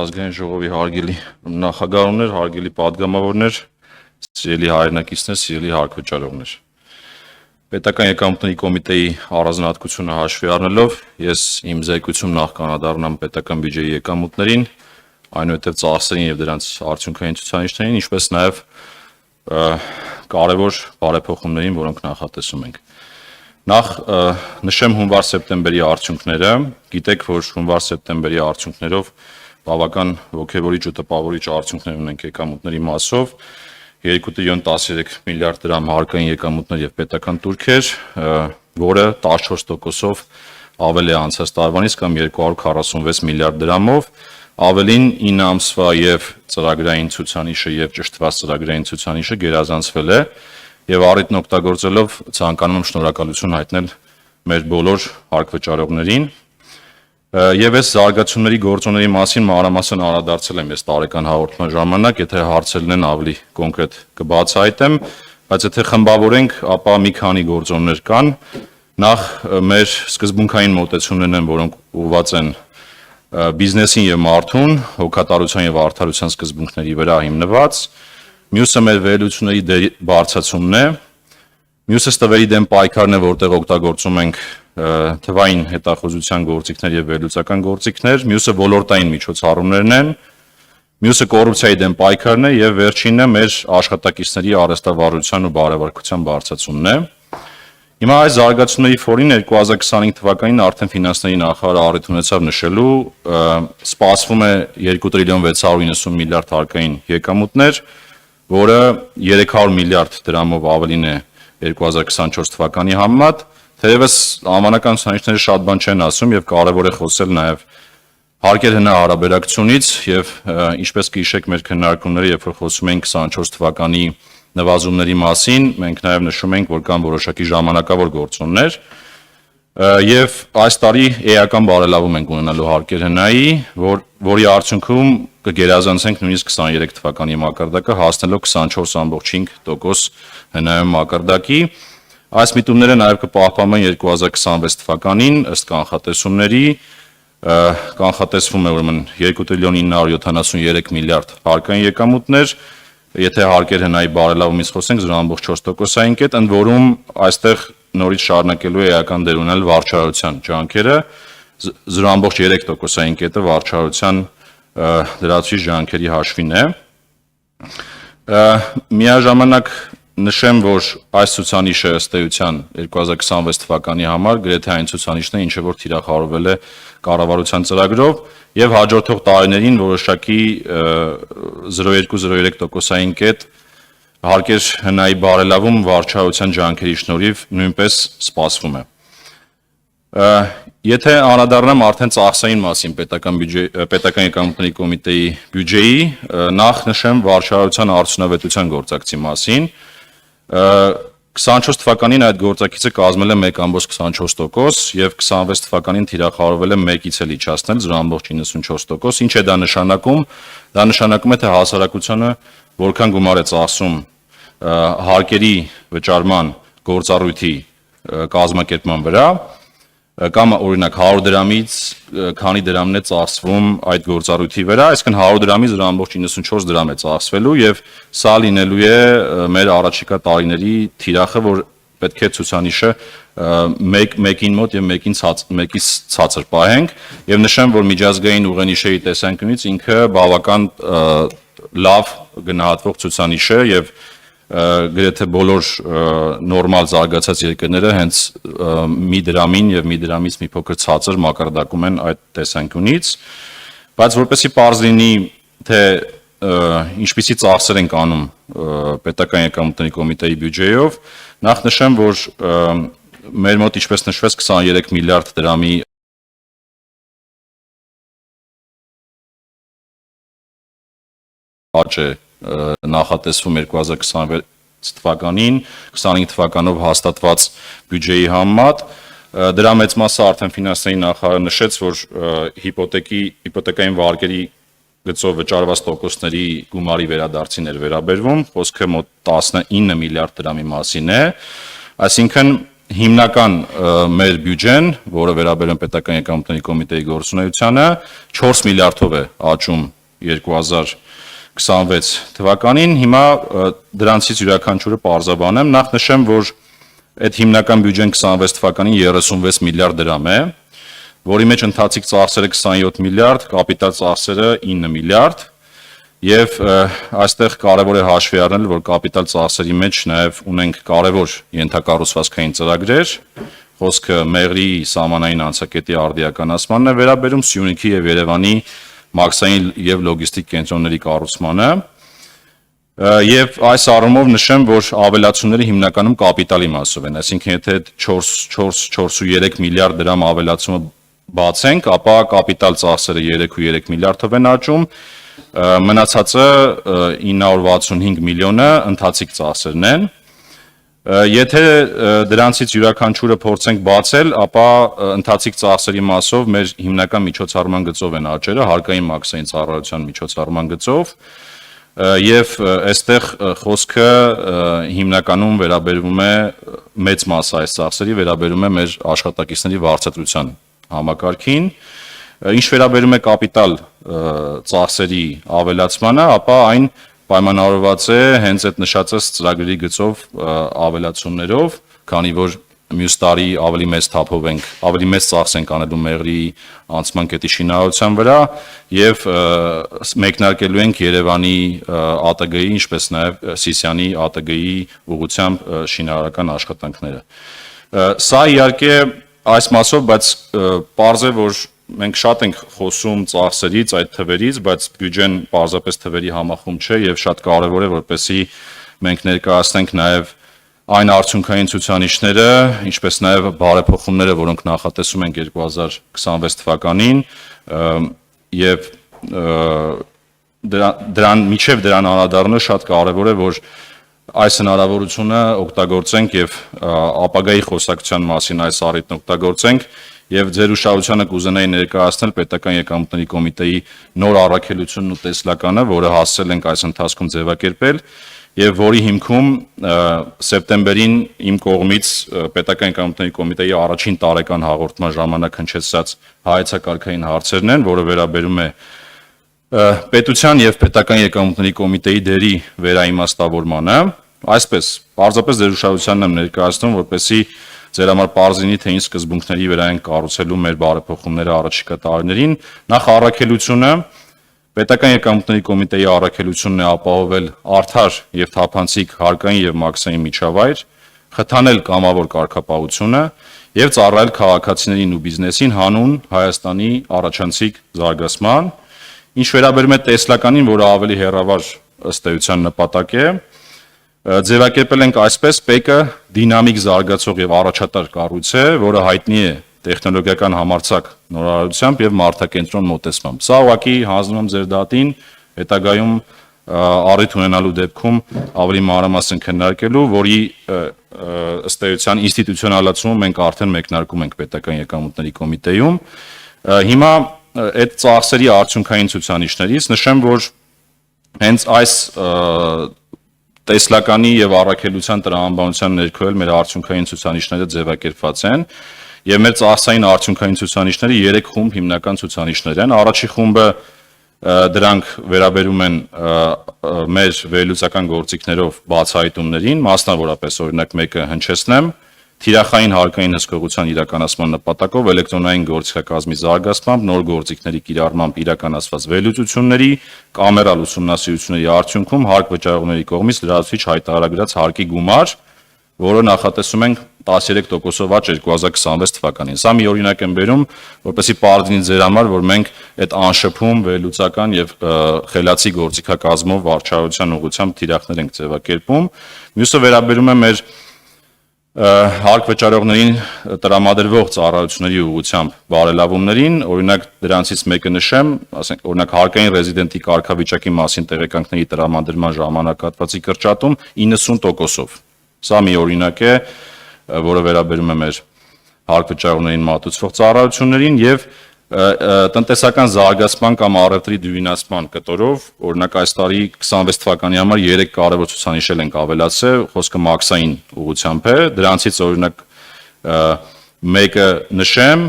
Ազգային ժողովի հարգելի նախագահներ, հարգելի պատգամավորներ, սիրելի հայրենակիցներ, սիրելի հարգվճարողներ։ Պետական եկամուտների կոմիտեի առանձնահատկությունը հաշվի առնելով, ես իմ զեկույցում նախ անդրադառնամ պետական բյուջեի եկամուտներին, այնուհետև ծախսերին եւ դրանց արդյունքային ցուցանիշներին, ինչպես նաեւ կարևոր բարեփոխումներին, որոնք նախատեսում ենք։ Նախ նշեմ հունվար-սեպտեմբերի արդյունքները։ Գիտեք, որ հունվար-սեպտեմբերի արդյունքներով բավական ոգևորիչ ու տպավորիչ արդյունքներ ունենք եկամուտների մասով 2.13 միլիարդ դրամ հարկային եկամուտներ եւ պետական տուրքեր, որը 14%-ով ավել է անցած տարվանից կամ 246 միլիարդ դրամով, ավելին 9 ամսվա եւ ծրագրային ցուցանիշը եւ ճշտված ծրագրային ցուցանիշը գերազանցվել է եւ առիթն օգտագործելով ցանկանում եմ շնորհակալություն հայտնել մեր բոլոր հարգվճարողներին։ Եվ այս զարգացումների գործոնների մասին մանրամասն անդրադարձել եմ ես տարեկան հաղորդման ժամանակ, եթե հարցերն են ավելի կոնկրետ կբացահայտեմ, բայց եթե խմբավորենք, ապա մի քանի գործոններ կան։ Նախ մեր սկզբունքային մոտեցումներն են, որոնք ուղղված են բիզնեսին եւ մարդուն, հոգատարության եւ արդարության սկզբունքների վրա հիմնված։ Մյուսը մեր վերլուծությունների բարձրացումն է։ Մյուսը ստվերի դեմ պայքարն է, որտեղ օգտագործում ենք թվային հետախուզության գործիքներ եւ վերլուծական գործիքներ, մյուսը ոլորտային միջոցառումներն են, մյուսը կոռուպցիայի դեմ պայքարն է եւ վերջինը մեր աշխատակիցների արհեստավարության ու բարեվարկության բարձրացումն է։ Հիմա այս զարգացումների ֆոնին 2025 թվականին արդեն ֆինանսների նախարարը առիթ ունեցավ նշելու, սպասվում է 2 տրիլիոն 690 միլիարդ հարկային եկամուտներ, որը 300 միլիարդ դրամով ավելին է 2024 թվականի համեմատ։ Թերևս անվանական ցուցանիշները շատ բան չեն ասում եւ կարեւոր է խոսել նաեւ հարկեր հնարաբերակցությունից եւ ինչպես կհիշեք մեր քննարկումները, երբ որ խոսում ենք 24 թվականի նվազումների մասին, մենք նաեւ նշում ենք, որ կան որոշակի ժամանակավոր գործոններ եւ այս տարի էական բարելավում ենք ունենալու հարկեր հնայի, որի արդյունքում կգերազանցենք նույնիսկ 23 թվականի մակարդակը հասնելով 24.5% հնայում մակարդակի։ Այս միտումները նաև կպահպանվեն 2026 թվականին ըստ կանխատեսումների, կանխատեսվում է ուրեմն 2 տրիլիոն 973 միլիարդ հարկային եկամուտներ, եթե հարկեր հնայի բարելավումից խոսենք 0.4%-ային կետ, ընդ որում այստեղ նորից շարունակելու է էական դեր ունենալ վարչարության ջանքերը, 0.3%-ային կետը վարչարության լրացուցիչ ջանքերի հաշվին է։ Միաժամանակ նշեմ, որ այս ցուցանիշը ըստ էության 2026 թվականի համար գրեթե այն ցուցանիշն է, ինչը որ թիրախավորվել է կառավարության ծրագրով եւ հաջորդող տարիներին որոշակի 0.2-0.3%-ային կետ հարկեր հնայի բարելավում վարչարության ջանքերի շնորհիվ նույնպես սպասվում է։ Եթե անդրադառնամ արդեն ծախսային մասին պետական եկամուտների կոմիտեի բյուջեի, նախ նշեմ վարչարության արդյունավետության գործակցի մասին։ 24 թվականին այդ գործակիցը կազմել է 1.24% եւ 26 թվականին թիրախավորվել է 1-ից էլ իջացնել 0.94%, ինչ է դա նշանակում։ Դա նշանակում է, թե հասարակությանը որքան գումար է ծախսում հարկերի վճարման գործառույթի կազմակերպման վրա, կամ օրինակ 100 դրամից քանի դրամն է ծախսվում այդ գործառույթի վրա, այսինքն 100 դրամից 0.94 դրամ է ծախսվելու եւ սա լինելու է մեր առաջիկա տարիների թիրախը, որ պետք է ցուցանիշը մեկին մոտ եւ մեկից ցածր պահենք եւ նշեմ, որ միջազգային ուղենիշերի տեսանկյունից ինքը բավական լավ գնահատվող ցուցանիշ է եւ գրեթե բոլոր նորմալ զարգացած երկրները հենց մի դրամին եւ մի դրամից մի փոքր ցածր մակարդակում են այդ տեսանկյունից, բայց որպեսզի պարզ լինի, թե ինչպիսի ծախսեր են անում պետական եկամուտների կոմիտեի բյուջեով, նախ նշեմ, որ մեր մոտ ինչպես նշվեց 23 միլիարդ դրամի աճ է նախատեսվում 2026 թվականին, 25 թվականով հաստատված բյուջեի համեմատ, դրա մեծ մասը արդեն ֆինանսների նախարարը նշեց, որ հիպոթեկային վարկերի գծով վճարված տոկոսների գումարի վերադարձին էր վերաբերվում, խոսքը մոտ 19 միլիարդ դրամի մասին է, այսինքն հիմնական մեր բյուջեն, որը վերաբերում պետական եկամուտների կոմիտեի գործունեությանը, 4 միլիարդով է աճում 2026 թվականին, հիմա դրանցից յուրաքանչյուրը պարզաբանեմ, նախ նշեմ, որ այդ հիմնական բյուջեն 26 թվականին 36 միլիարդ դրամ է, որի մեջ ընթացիկ ծախսերը 27 միլիարդ, կապիտալ ծախսերը 9 միլիարդ, եւ այստեղ կարևոր է հաշվի առնել, որ կապիտալ ծախսերի մեջ նաև ունենք կարևոր ենթակառուցվածքային ծրագրեր, խոսքը Մեղրի սահմանային անցակետի արդիականացմանն է վերաբերում, Սյունիքի եւ Երևանի մաքսային եւ լոգիստիկ կենտրոնների կառուցմանը, եւ այս առումով նշեմ, որ ավելացումները հիմնականում կապիտալի մասով են, այսինքն եթե 4.3 միլիարդ դրամ ավելացումը բացենք, ապա կապիտալ ծախսերը 3.3 միլիարդով են աճում, մնացածը 965 միլիոնը ընթացիկ ծախսերն են, եթե դրանցից յուրաքանչյուրը փորձենք բացել, ապա ընթացիկ ծախսերի մասով մեր հիմնական միջոցառման գծով են աճերը, հարկային մաքսային ծառայության միջոցառման գծով, եւ այստեղ խոսքը հիմնականում վերաբերվում է մեծ մասը այս ծախսերի վերաբերում է մեր աշխատակիցների վարձատրության համակարգին, ինչ վերաբերում է կապիտալ ծախսերի ավելացմանը, ապա այն պայմանավորված է հենց այդ նշածած ծրագրերի գծով ավելացումներով, քանի որ մյուս տարի ավելի մեծ թափով ենք, ավելի մեծ ծախս ենք անելու Մեղրի անցման կետի շինարարության վրա եւ մեկնարկելու ենք Երևանի ԱՏԳ-ի, ինչպես նաեւ Սիսիանի ԱՏԳ-ի ուղղությամբ շինարարական աշխատանքները։ Սա իհարկե այս մասով, բայց պարզ է, որ մենք շատ ենք խոսում ծախսերից, այդ թվերից, բայց բյուջեն պարզապես թվերի համախումբ չէ եւ շատ կարեւոր է, որպեսզի մենք ներկայացնենք նաեւ այն արդյունքային ցուցանիշները, ինչպես նաև բարեփոխումները, որոնք նախատեսում ենք 2026 թվականին, եւ միջև դրան անդրադառնալը շատ կարևոր է, որ այս հնարավորությունը օգտագործենք եւ ապագայի խոսակցության մասին այս առիթն օգտագործենք եւ ձեր ուշադրությանը կուզենայի ներկայացնել պետական եկամուտների կոմիտեի նոր առաքելությունն ու տեսլականը, որը հասցրել ենք այս ընթացքում ձևակերպել եւ որի հիմքում սեպտեմբերին իմ կողմից պետական եկամուտների կոմիտեի առաջին տարեկան հաղորդման ժամանակ հնչեցած հայեցակարգային հարցերն են, որը վերաբերում է պետության եւ պետական եկամուտների կոմիտեի դերի վերաիմաստավորմանը, այսպես պարզապես ձեր ուշադրությանն եմ ներկայացնում, որպեսզի ձեր համար պարզինի, թե ինչ սկզբունքների վրա են կառուցելու մեր բարեփոխումները առաջիկա տարիներին, նախ առաքելությունը Պետական եկամուտների կոմիտեի առաքելությունն է ապահովել արդար եւ թափանցիկ հարկային եւ մաքսային միջավայր, խթանել կամավոր կարգապահությունը եւ ծառայել քաղաքացիներին ու բիզնեսին հանուն Հայաստանի առաջանցիկ զարգացման, ինչ վերաբերում է տեսլականին, որը ավելի հեռավար ըստ էության նպատակ է, ձևակերպել ենք այսպես ՊԵԿ-ը դինամիկ զարգացող եւ առաջատար կառույց է, որը հայտնի է տեխնոլոգիական համարձակ նորարարությամբ եւ մարդակենտրոն մոտեցմամբ։ Սա ուղղակի հանձնում եմ ձեր դատին, հետագայում առիթ ունենալու դեպքում ավելի մանրամասն քննարկելու, որի ըստ էության ինստիտուցիոնալացումը մենք արդեն մեկնարկում ենք պետական եկամուտների կոմիտեում։ Հիմա այդ ծախսերի արդյունքային ցուցանիշներից նշեմ, որ հենց այս տեսլականի եւ առաքելության տրամաբանության ներքո էլ մեր արդյունքային ցուցանիշները ձևակերպված են։ Եվ մեր ծախսային արդյունքային ցուցանիշները 3 խումբ հիմնական ցուցանիշներ են։ Առաջի խումբը դրանք վերաբերում են մեր վերլուծական գործիքներով բացահայտումներին, մասնավորապես օրինակ մեկը հնչեցնեմ, թիրախային հարկային հսկողության իրականացման նպատակով էլեկտրոնային գործիքակազմի զարգացմամբ, նոր գործիքների կիրառմամբ իրականացված վերլուծությունների, կամերալ ուսումնասիրությունների արդյունքում հարկ վճարողների կողմից լրացուցիչ հայտարարագրած հարկի գումար, որը նախատեսում ենք 13%-ով աճ 2026 թվականին։ Սա մի օրինակ եմ բերում, որպեսզի պարզվի ձեր համար, որ մենք այդ անշփում վերլուծական եւ խելացի գործիքակազմով վարչարության ուղղությամբ թիրախներ ենք ձևակերպում։ Մյուսը վերաբերում է մեր հարկ վճարողներին տրամադրվող ծառայությունների ուղղությամբ բարելավումներին, օրինակ դրանցից մեկը նշեմ, ասենք օրինակ հարկային ռեզիդենտի կարգավիճակի մասին տեղեկանքների տրամադրման ժամանակահատվածի կրճատում 90%-ով։ Սա մի օրինակ է, որը վերաբերում է մեր հարկ վճարողներին մատուցվող ծառայություններին եւ տնտեսական զարգացման կամ առևտրի դյուրինացման կտորով, օրինակ այս տարի 26 թվականի համար 3 կարևոր ցուցանիշ ենք ավելացել, խոսքը մաքսային ուղղությամբ է, դրանցից օրինակ Մեկը նշեմ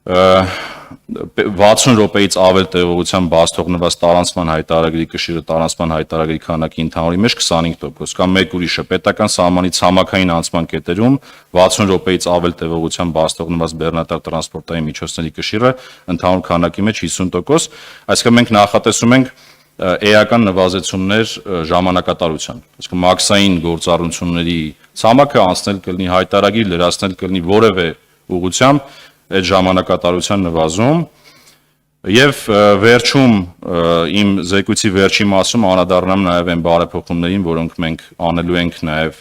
60 րոպեից ավել տևողությամբ բաց թողնված տարանցման հայտարարագրի կշիռը տարանցման հայտարարագրի քանակի ընդհանուրի մեջ 25%, կամ մեկ ուրիշը պետական սահմանի ցամաքային անցման կետերում 60 րոպեից ավել տևողությամբ բաց թողնված բեռնատար տրանսպորտային միջոցների կշիռը ընդհանուր քանակի մեջ 50%, այսինքն մենք նախատեսում ենք էական նվազեցումներ ժամանակատարության, այսինքն մաքսային գործառույթների ցամաքը անցնել կլինի հայտարարագիր լրացնել կլինի որևէ ուղղությամբ այդ ժամանակատարության նվազում եւ վերջում իմ զեկույցի վերջի մասում անդրադառնամ նաեւ այն բարեփոխումներին, որոնք մենք անելու ենք նաեւ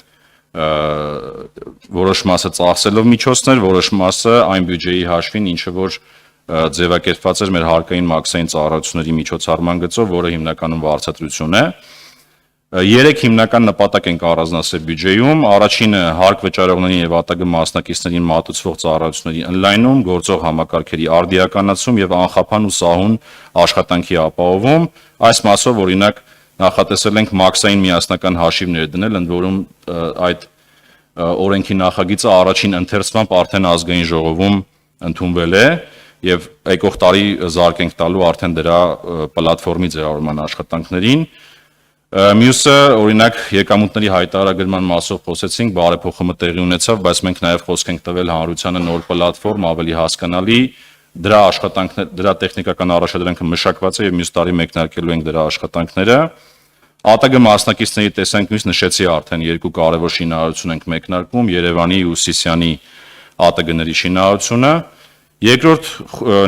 որոշ մասը ծախսելով միջոցներ, որոշ մասը այն բյուջեի հաշվին, ինչը որ ձևակերպված էր մեր հարկային մաքսային ծառայությունների միջոցառման գծով, որը հիմնականում վարձատրություն է։ 3 հիմնական նպատակ ենք առանձնացրել բյուջեում։ Առաջինը հարկ վճարողներին եւ ԱՏԳ մասնակիցներին մատուցվող ծառայությունների ընդլայնում, գործող համակարգերի արդիականացում եւ անխափան ու սահուն աշխատանքի ապահովում։ Այս մասով օրինակ նախատեսել ենք մաքսային միասնական հաշիվներ դնել, ընդ որում այդ օրենքի նախագիծը առաջին ընթերցմամբ արդեն ազգային ժողովում ընդունվել է եւ եկող տարի զարգենք տալու արդեն դրա պլատֆորմի ձևավորման աշխատանքներին։ Մյուսը օրինակ եկամուտների հայտարարագրման մասով խոսեցինք, բարեփոխումը տեղի ունեցավ, բայց մենք նաև խոսք ենք տվել հանրությանը նոր պլատֆորմ, ավելի հասկանալի, դրա աշխատանքները, դրա տեխնիկական առաջադրանքը մշակված է եւ մյուս տարի մեկնարկելու ենք դրա աշխատանքները։ ԱՏԳ մասնակիցների տեսանկյունից նշեցի արդեն երկու կարևոր շինարարություն ենք մեկնարկում, Երևանի ու Սիսիանի ԱՏԳ-ների շինարարությունը։ Երկրորդ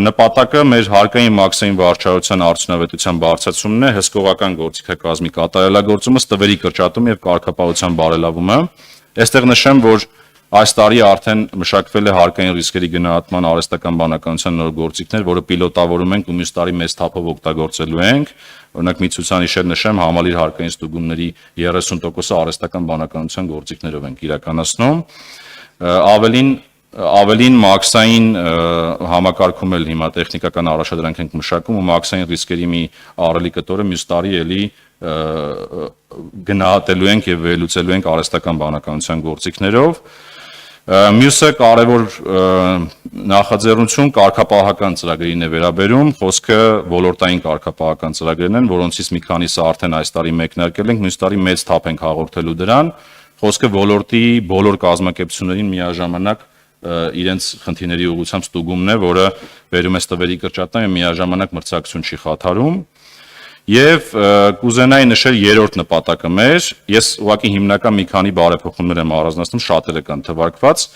նպատակը մեր հարկային մաքսային վարչարության արդյունավետության բարձրացումն է, հսկողական գործիքակազմի կատարելագործումը, ստվերի կրճատումը եւ կարգապահության բարելավումը։ Այստեղ նշեմ, որ այս տարի արդեն մշակվել է հարկային ռիսկերի գնահատման արհեստական բանականության նոր գործիքներ, որը պիլոտավորում ենք ու մյուս տարի մեծ թափով օգտագործելու ենք։ Օրինակ մի ցուցանիշեր նշեմ, համալիր հարկային ստուգումների 30% արհեստական բանականության գործիքներով ենք իրականացնում։ Ավելին մաքսային համակարգում էլ հիմա տեխնիկական առաջադրանք ենք մշակում ու մաքսային ռիսկերի մի ահռելի կտորը մյուս տարի էլի գնահատելու ենք եւ վերլուծելու ենք արհեստական բանականության գործիքներով։ Մյուսը կարևոր նախաձեռնություն կարգապահական ծրագրերին է վերաբերում, խոսքը ոլորտային կարգապահական ծրագրերն են, որոնցից մի քանիսը արդեն այս տարի մեկնարկել ենք, մյուս տարի մեծ թափ ենք հաղորդելու դրան, խոսքը ոլորտի բոլոր կազմակերպություններին միաժամանակ իրենց խնդիրների ուղղությամբ ստուգումն է, որը վերում է ստվերի կրճատման եւ միաժամանակ մրցակցություն չի խաթարում։ Եվ կուզենայի նշել երրորդ նպատակը մեր, ես ուղղակի հիմնական մի քանի բարեփոխումներ եմ առանձնացնում, շատերը կան թվարկված,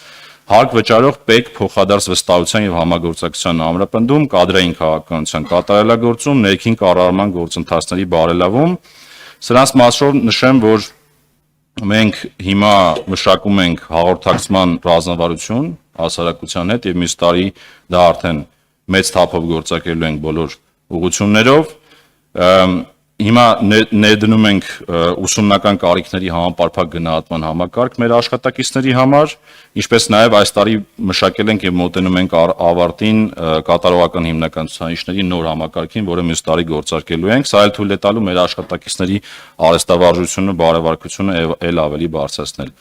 հարկ վճարող պետք փոխադարձ վստահության եւ համագործակցության ամրապնդում, կադրային քաղաքականության կատարելագործում, ներքին կառավարման գործընթացների բարելավում։ Սրանց մասով նշեմ, որ մենք հիմա մշակում ենք հաղորդակցման ռազմավարություն հասարակության հետ եւ մյուս տարի դա արդեն մեծ թափով գործարկելու ենք բոլոր ուղղություններով։ Հիմա ներդնում ենք ուսումնական կարիքների համապարփակ գնահատման համակարգ մեր աշխատակիցների համար, ինչպես նաև այս տարի մշակել ենք եւ մոտենում ենք ավարտին կատարողական հիմնական ցուցանիշների նոր համակարգին, որը մյուս տարի գործարկելու ենք։ Սա էլ թույլ է տալու մեր աշխատակիցների արհեստավարժությունը, բարեվարկությունը ել ավելի բարձրացնել։